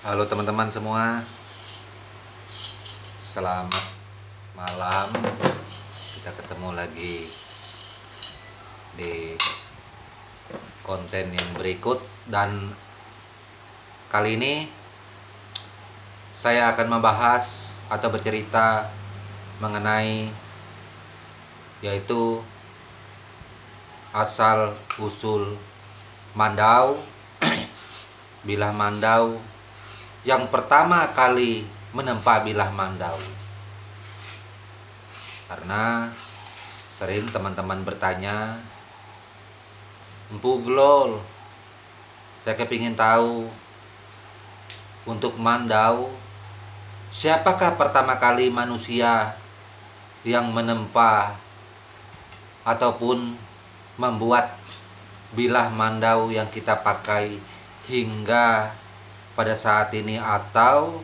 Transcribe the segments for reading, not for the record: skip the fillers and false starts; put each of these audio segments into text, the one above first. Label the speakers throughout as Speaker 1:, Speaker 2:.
Speaker 1: Halo teman-teman semua, selamat malam. Kita ketemu lagi di konten yang berikut, dan kali ini saya akan membahas atau bercerita mengenai yaitu asal usul Mandau, bilah Mandau yang pertama kali menempa bilah Mandau. Karena sering teman-teman bertanya, Empu Glol, saya kepingin tahu untuk Mandau, siapakah pertama kali manusia yang menempa ataupun membuat bilah Mandau yang kita pakai hingga pada saat ini, atau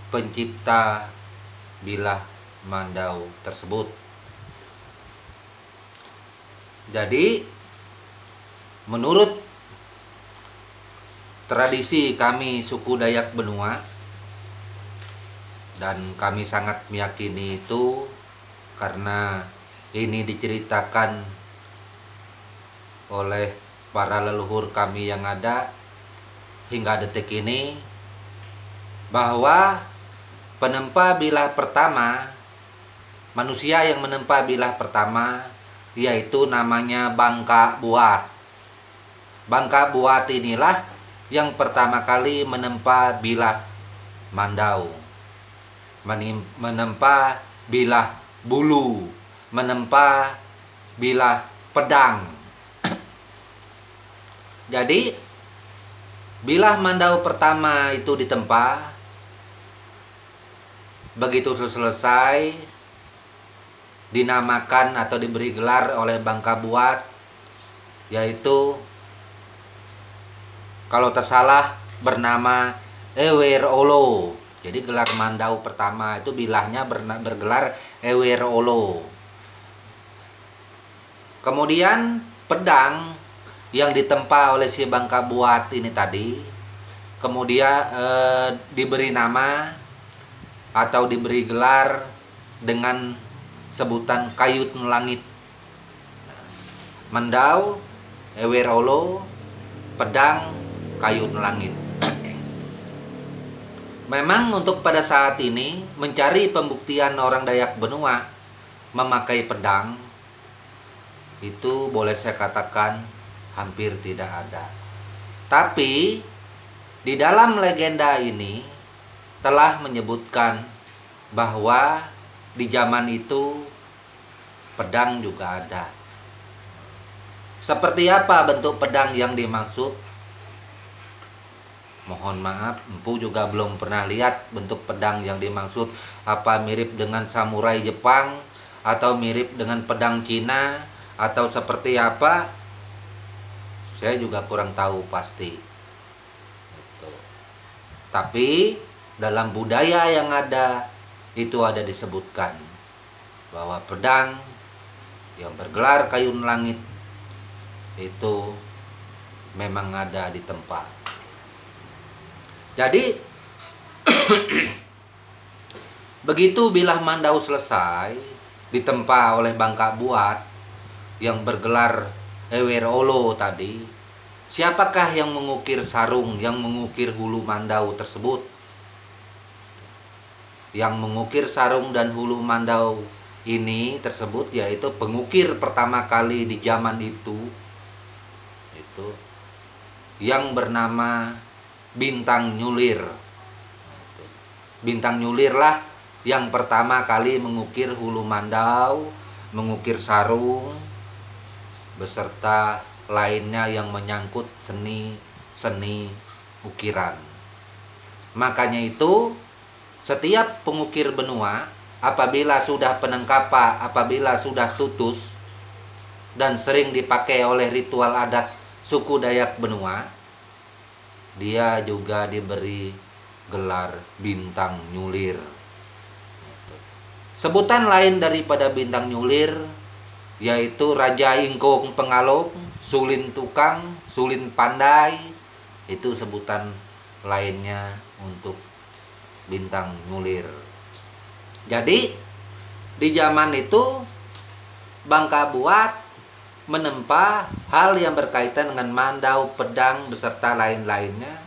Speaker 1: pencipta bilah Mandau tersebut. Jadi menurut tradisi kami suku Dayak Benua, dan kami sangat meyakini itu karena ini diceritakan oleh para leluhur kami yang ada hingga detik ini, bahwa penempa bilah pertama, manusia yang menempa bilah pertama, yaitu namanya Bangka Buat. Bangka Buat inilah yang pertama kali menempa bilah Mandau, menempa bilah Bulu, menempa bilah Pedang. Jadi bilah Mandau pertama itu ditempa, begitu selesai dinamakan atau diberi gelar oleh Bangka Buat, yaitu kalau tersalah bernama Ewer Olo. Jadi gelar Mandau pertama itu bilahnya bergelar Ewer Olo. Kemudian pedang yang ditempa oleh si Bangka Buat ini tadi kemudian diberi nama atau diberi gelar dengan sebutan Kayut Langit. Mandau, Ewer Olo, pedang, Kayut Langit. Memang untuk pada saat ini mencari pembuktian orang Dayak Benua memakai pedang itu boleh saya katakan hampir tidak ada. Tapi di dalam legenda ini telah menyebutkan bahwa di zaman itu pedang juga ada. Seperti apa bentuk pedang yang dimaksud? Mohon maaf, Empu juga belum pernah lihat bentuk pedang yang dimaksud. Apa mirip dengan samurai Jepang, atau mirip dengan pedang Cina, atau seperti apa? Saya juga kurang tahu pasti. Tapi dalam budaya yang ada itu ada disebutkan bahwa pedang yang bergelar Kayut Langit itu memang ada di tempat. Jadi begitu bilah Mandau selesai ditempa oleh Bangka Buat yang bergelar Ewer Olo tadi, siapakah yang mengukir sarung, yang mengukir hulu Mandau tersebut? Yang mengukir sarung dan hulu Mandau ini tersebut yaitu pengukir pertama kali di zaman itu yang bernama Bintang Nyulir. Bintang Nyulir lah yang pertama kali mengukir hulu Mandau, mengukir sarung, beserta lainnya yang menyangkut seni ukiran. Makanya itu setiap pengukir benua apabila sudah penengkapa, apabila sudah tutus dan sering dipakai oleh ritual adat suku Dayak Benua, dia juga diberi gelar Bintang Nyulir. Sebutan lain daripada Bintang Nyulir yaitu Raja Ingkung Pengalong, Sulin Tukang, Sulin Pandai. Itu sebutan lainnya untuk bintang nyulir. Jadi di zaman itu Bangka Buat menempa hal yang berkaitan dengan mandau, pedang beserta lain-lainnya.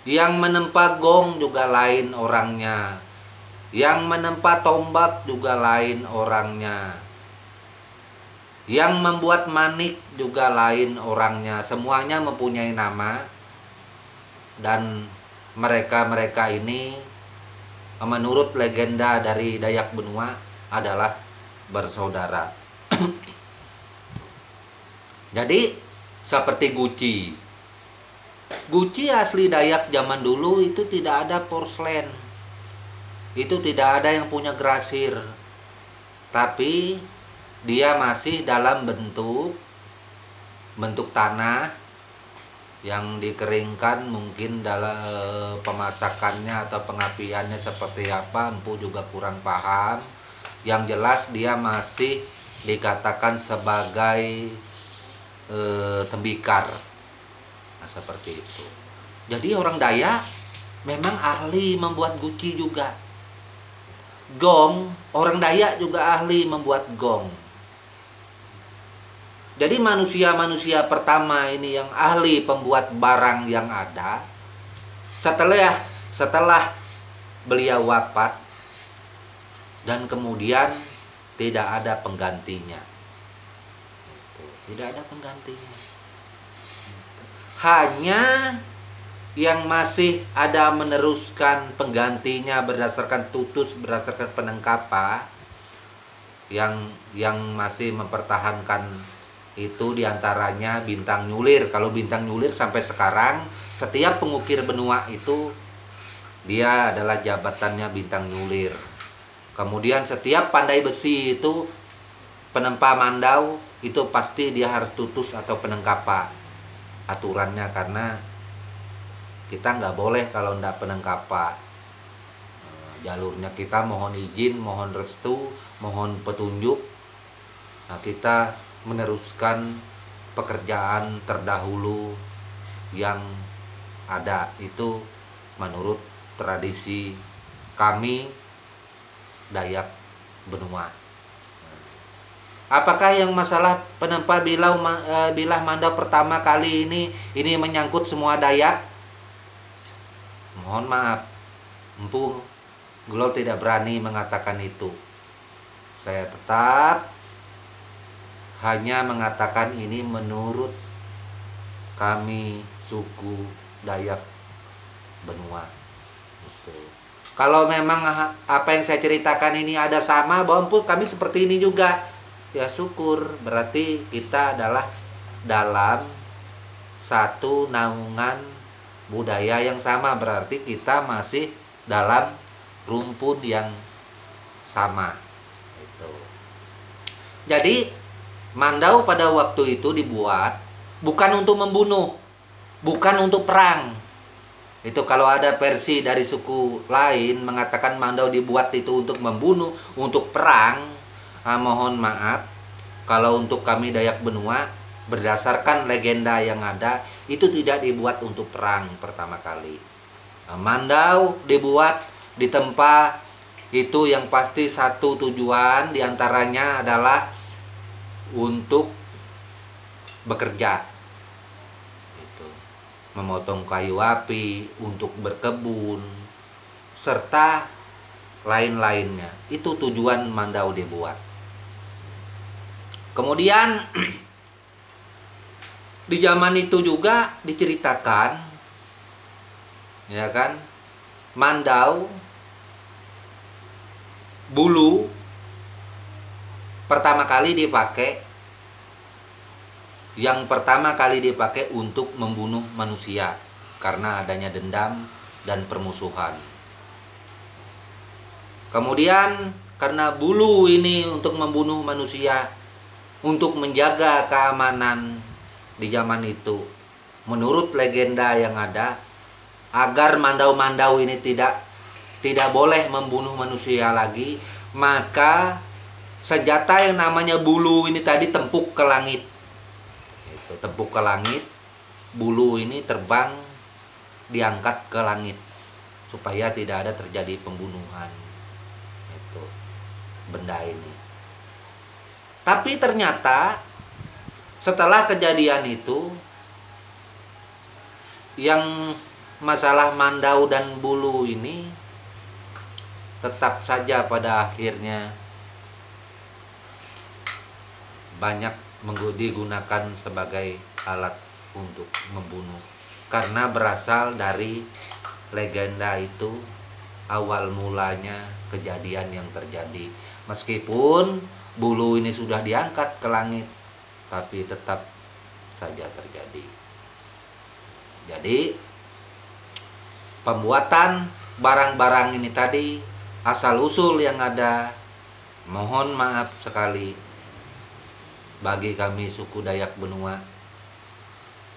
Speaker 1: Yang menempa gong juga lain orangnya. Yang menempa tombak juga lain orangnya. Yang membuat manik juga lain orangnya. Semuanya mempunyai nama. Dan mereka-mereka ini menurut legenda dari Dayak Benua adalah bersaudara. Jadi seperti guci. Guci asli Dayak zaman dulu itu tidak ada porselen. Itu tidak ada yang punya grasir. Tapi dia masih dalam bentuk tanah yang dikeringkan, mungkin dalam pemasakannya atau pengapiannya seperti apa, empu juga kurang paham. Yang jelas dia masih dikatakan sebagai tembikar. Nah, seperti itu. Jadi orang Dayak memang ahli membuat guci juga. Gong, orang Dayak juga ahli membuat gong. Jadi manusia-manusia pertama ini yang ahli pembuat barang yang ada, setelah beliau wafat dan kemudian tidak ada penggantinya. Tidak ada penggantinya. Hanya yang masih ada meneruskan penggantinya berdasarkan tutus, berdasarkan penengkapa, yang masih mempertahankan itu diantaranya bintang nyulir. Kalau bintang nyulir sampai sekarang setiap pengukir benua itu dia adalah jabatannya bintang nyulir. Kemudian setiap pandai besi itu penempa mandau itu pasti dia harus tutus atau penengkapa aturannya, karena kita nggak boleh kalau ndak penengkapa. Jalurnya kita mohon izin, mohon restu, mohon petunjuk. Nah, kita meneruskan pekerjaan terdahulu yang ada itu menurut tradisi kami Dayak Benua. Apakah yang masalah penempa bilah mandau pertama kali ini menyangkut semua Dayak? Mohon maaf, Empu Gulau tidak berani mengatakan itu. Saya tetap hanya mengatakan ini menurut kami suku Dayak Benua. Kalau memang apa yang saya ceritakan ini ada sama, bahwa kami seperti ini juga, ya syukur, berarti kita adalah dalam satu naungan budaya yang sama, berarti kita masih dalam rumpun yang sama. Jadi mandau pada waktu itu dibuat bukan untuk membunuh, bukan untuk perang. Itu kalau ada versi dari suku lain mengatakan mandau dibuat itu untuk membunuh, untuk perang. Mohon maaf, kalau untuk kami Dayak Benua berdasarkan legenda yang ada itu tidak dibuat untuk perang pertama kali. Mandau dibuat ditempa itu yang pasti satu tujuan diantaranya adalah untuk bekerja, itu memotong kayu api, untuk berkebun, serta lain-lainnya. Itu tujuan mandau dibuat. Kemudian di zaman itu juga diceritakan, ya kan, mandau bulu pertama kali dipakai, yang pertama kali dipakai untuk membunuh manusia karena adanya dendam dan permusuhan. Kemudian karena bulu ini untuk membunuh manusia, untuk menjaga keamanan di zaman itu, menurut legenda yang ada, agar mandau-mandau ini tidak boleh membunuh manusia lagi, maka senjata yang namanya bulu ini tadi tempuk ke langit. Itu tempuk ke langit, bulu ini terbang diangkat ke langit supaya tidak ada terjadi pembunuhan itu benda ini. Tapi ternyata setelah kejadian itu, yang masalah Mandau dan Bulu ini tetap saja pada akhirnya banyak digunakan sebagai alat untuk membunuh, karena berasal dari legenda itu awal mulanya kejadian yang terjadi. Meskipun bulu ini sudah diangkat ke langit, tapi tetap saja terjadi. Jadi pembuatan barang-barang ini tadi, asal usul yang ada, mohon maaf sekali bagi kami suku Dayak Benua,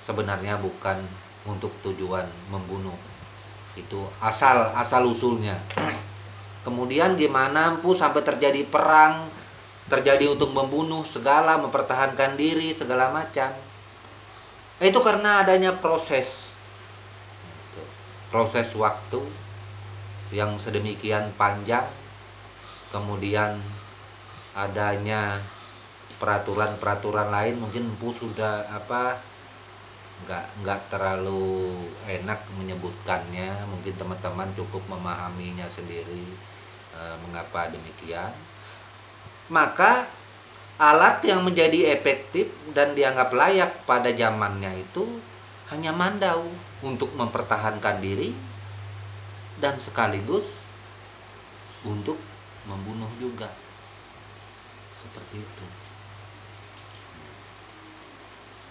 Speaker 1: sebenarnya bukan untuk tujuan membunuh. Itu asal usulnya. Kemudian gimana empu sampai terjadi perang, terjadi untuk membunuh segala, mempertahankan diri segala macam. Itu karena adanya proses waktu yang sedemikian panjang, kemudian adanya peraturan lain. Mungkin empu sudah nggak terlalu enak menyebutkannya, mungkin teman-teman cukup memahaminya sendiri mengapa demikian. Maka alat yang menjadi efektif dan dianggap layak pada zamannya itu hanya Mandau untuk mempertahankan diri dan sekaligus untuk membunuh juga, seperti itu.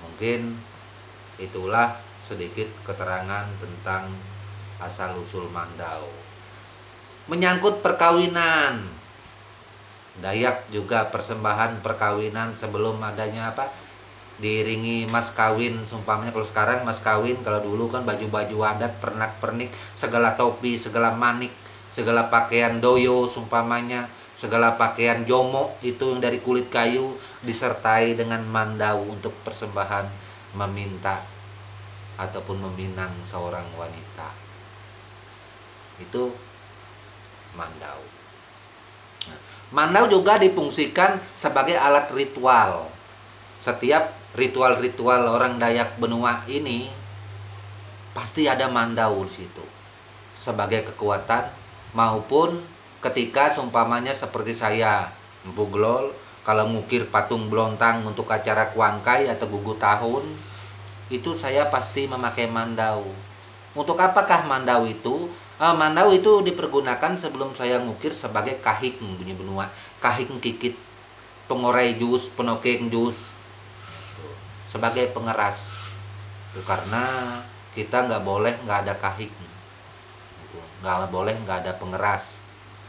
Speaker 1: Mungkin itulah sedikit keterangan tentang asal-usul Mandau. Menyangkut perkawinan, Dayak juga persembahan perkawinan sebelum adanya diiringi mas kawin. Sumpamanya kalau sekarang mas kawin, kalau dulu kan baju-baju adat, pernak-pernik, segala topi, segala manik, segala pakaian doyo, sumpamanya segala pakaian jomo itu yang dari kulit kayu, disertai dengan Mandau untuk persembahan meminta ataupun meminang seorang wanita. Itu Mandau. Nah, Mandau juga difungsikan sebagai alat ritual. Setiap ritual-ritual orang Dayak Benua ini pasti ada Mandau di situ sebagai kekuatan, maupun ketika seumpamanya seperti saya, Empu Glol, kalau ngukir patung belontang untuk acara kuangkai atau gugu tahun, itu saya pasti memakai Mandau. Untuk apakah Mandau itu? Mandau itu dipergunakan sebelum saya ngukir sebagai kahik bunyi benua, kahik kikit, pengorai jus, penokeng jus, sebagai pengeras. Itu karena kita nggak boleh nggak ada kahik, nggak boleh nggak ada pengeras.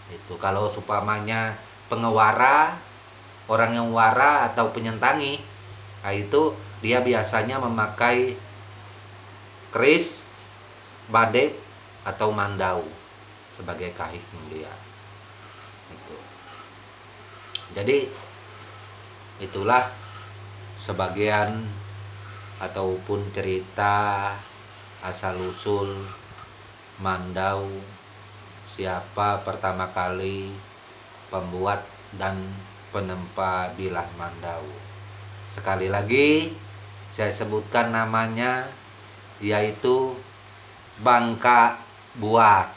Speaker 1: Itu kalau supamanya pengewara, orang yang wara atau penyentangi, nah itu dia biasanya memakai keris, badek, atau Mandau sebagai kahik dia. Itu. Jadi itulah sebagian ataupun cerita asal usul Mandau, siapa pertama kali pembuat dan penempa bilah Mandau. Sekali lagi saya sebutkan namanya, yaitu Bangka Buat.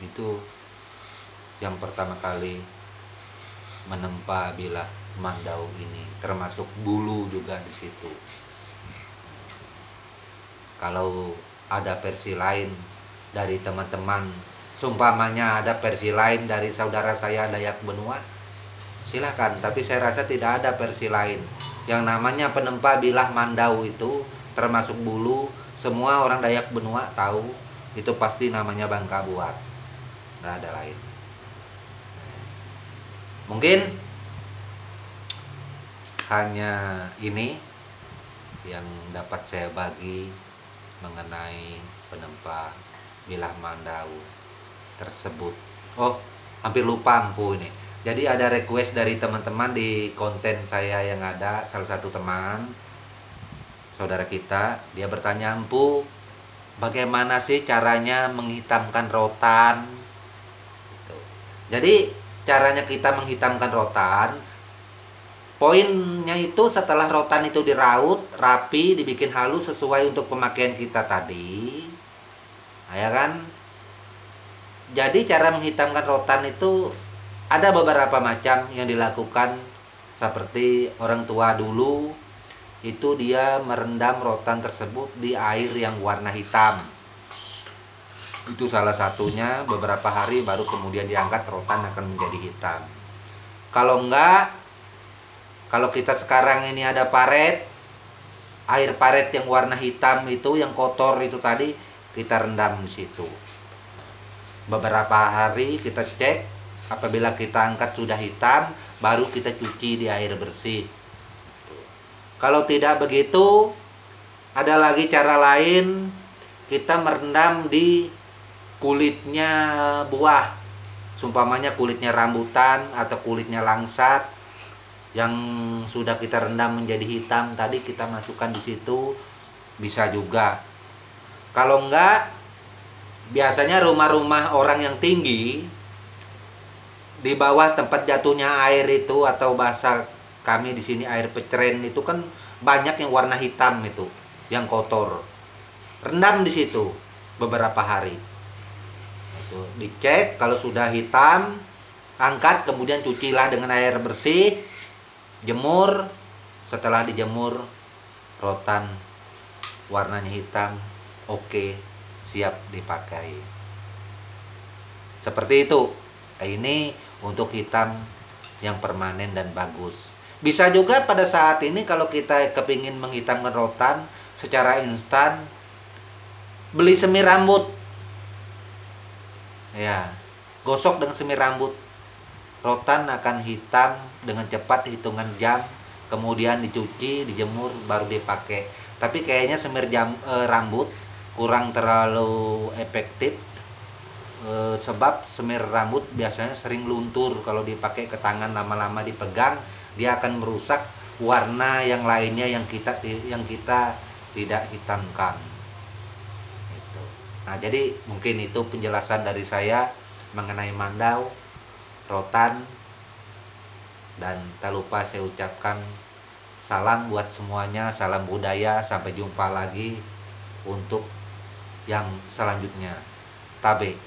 Speaker 1: Itu yang pertama kali menempa bilah Mandau ini, termasuk bulu juga di situ. Kalau ada versi lain dari teman-teman, sumpamanya ada versi lain dari saudara saya Dayak Benua, silakan. Tapi saya rasa tidak ada versi lain. Yang namanya penempa bilah Mandau itu termasuk bulu, semua orang Dayak Benua tahu, itu pasti namanya Bangka Buat, nggak ada lain. Mungkin hanya ini yang dapat saya bagi mengenai penempa bilah Mandau tersebut. Oh, hampir lupa Empu ini. Jadi ada request dari teman-teman di konten saya yang ada, salah satu teman saudara kita, dia bertanya, Empu, bagaimana sih caranya menghitamkan rotan. Gitu. Jadi caranya kita menghitamkan rotan, poinnya itu setelah rotan itu diraut rapi, dibikin halus sesuai untuk pemakaian kita tadi, ya kan. Jadi cara menghitamkan rotan itu ada beberapa macam yang dilakukan. Seperti orang tua dulu itu dia merendam rotan tersebut di air yang warna hitam. Itu salah satunya, beberapa hari baru kemudian diangkat, rotan akan menjadi hitam. Kalau enggak, kalau kita sekarang ini ada paret, air paret yang warna hitam itu, yang kotor itu tadi, kita rendam di situ. Beberapa hari kita cek, apabila kita angkat sudah hitam, baru kita cuci di air bersih. Kalau tidak begitu, ada lagi cara lain, kita merendam di kulitnya buah. Sumpamanya kulitnya rambutan atau kulitnya langsat yang sudah kita rendam menjadi hitam tadi, kita masukkan di situ, bisa juga. Kalau enggak, biasanya rumah-rumah orang yang tinggi, di bawah tempat jatuhnya air itu, atau bahasa kami di sini air peceren itu kan banyak yang warna hitam itu, yang kotor. Rendam di situ beberapa hari. Itu dicek, kalau sudah hitam, angkat, kemudian cucilah dengan air bersih, jemur. Setelah dijemur, rotan warnanya hitam, oke, siap dipakai. Seperti itu. Ini untuk hitam yang permanen dan bagus. Bisa juga pada saat ini kalau kita kepingin menghitamkan rotan secara instan, beli semir rambut. Ya, gosok dengan semir rambut. Rotan akan hitam dengan cepat, hitungan jam. Kemudian dicuci, dijemur, baru dipakai. Tapi kayaknya semir rambut kurang terlalu efektif. Sebab semir rambut biasanya sering luntur kalau dipakai ke tangan, lama-lama dipegang, dia akan merusak warna yang lainnya yang kita tidak hitamkan. Gitu. Nah, jadi mungkin itu penjelasan dari saya mengenai mandau, rotan, dan tak lupa saya ucapkan salam buat semuanya, salam budaya, sampai jumpa lagi untuk yang selanjutnya. Tabe.